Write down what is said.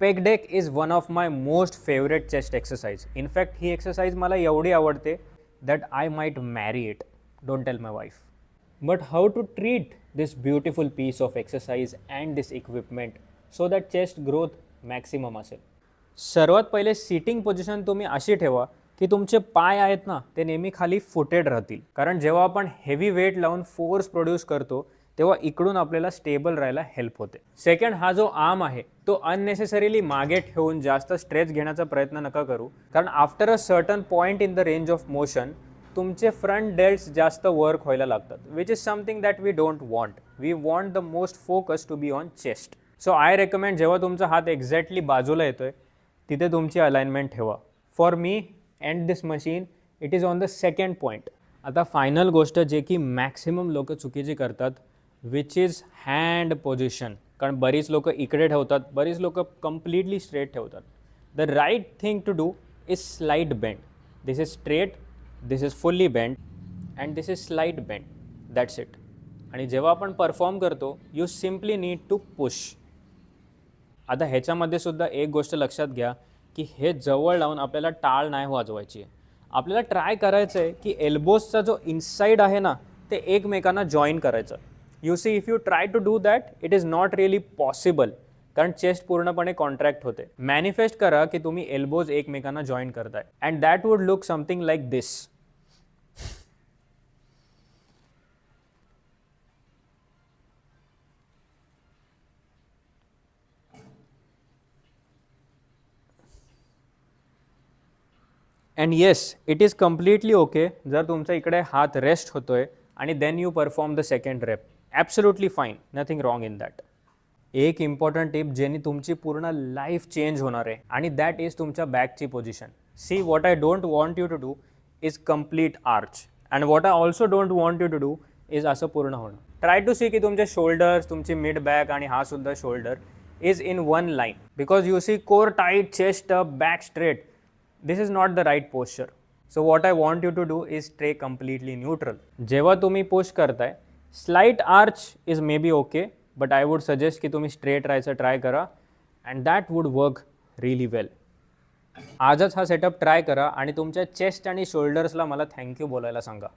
Peg deck is one of my most favourite chest exercise. In fact ही exercise मला एवढी आवडते that I might marry it. Don't tell my wife. But how to treat this beautiful piece of exercise and this equipment so that chest growth maximum असेल. सर्वात पहिले sitting position तुम्ही अशी ठेवा की तुमचे पाय आहेत ना ते नेहमी खाली फुटेड राहतील. कारण जेव्हा आपण हेवी वेट लावून फोर्स प्रोड्यूस करतो तेव्हा इकडून आपल्याला स्टेबल राहायला हेल्प होते. सेकंड, हा जो आर्म आहे तो अननेसेसरीली मागे ठेवून जास्त स्ट्रेच घेण्याचा प्रयत्न नका करू. कारण after a certain point in the range of motion तुमचे फ्रंट डेल्ट्स जास्त वर्क व्हायला लागतात, which is something that we don't want. We want the most focus to be on chest. So I recommend जेव्हा तुमचा हात exactly बाजूला येतोय तिथे तुमची अलाइनमेंट ठेवा. For me and this machine it is on the second point. आता final गोष्ट जे की मॅक्सिमम लोक चुकीची करतात विच इज हँड पोझिशन. कारण बरीच लोक इकडे ठेवतात, बरीच लोक कम्प्लिटली स्ट्रेट ठेवतात. The right thing to do is slight bend. This is straight, this is fully bend and this is slight bend. That's it. आणि जेव्हा आपण परफॉर्म करतो you simply need to push. आता ह्याच्यामध्ये सुद्धा एक गोष्ट लक्षात घ्या की हे जवळ लावून आपल्याला टाळ नाही वाजवायची आहे. आपल्याला ट्राय करायचं आहे की एल्बोजचा जो इनसाईड आहे ना ते एकमेकांना जॉईन करायचं. You see if you try to do that it is not really possible. कारण चेस्ट पूर्णपणे कॉन्ट्रॅक्ट होते. मॅनिफेस्ट करा की तुम्ही एल्बोज एकमेकांना जॉईन करताय and that would look something like this. And yes it is completely okay जर तुमचा इकडे हात रेस्ट होतोय आणि then you perform the second rep. Absolutely fine, nothing wrong in that. एक इम्पॉर्टंट टिप ज्याने तुमची पूर्ण लाईफ चेंज होणार आहे आणि दॅट इज तुमच्या बॅकची position. See what I don't want you to do is complete arch and what I also don't want you to do is असं पूर्ण होणं. ट्राय टू सी की तुमचे शोल्डर्स, तुमची मिड बॅक आणि हा सुद्धा shoulder is in one line. Because you see core tight, chest up, back straight. This is not the right posture. So what I want you to do is stay completely neutral. जेव्हा तुम्ही push करताय slight arch is may be okay but I would suggest की तुम्ही straight राहायचं try करा and that would work really well. आजच हा setup try करा आणि तुमच्या चेस्ट आणि शोल्डर्सला मला थँक्यू बोलायला सांगा.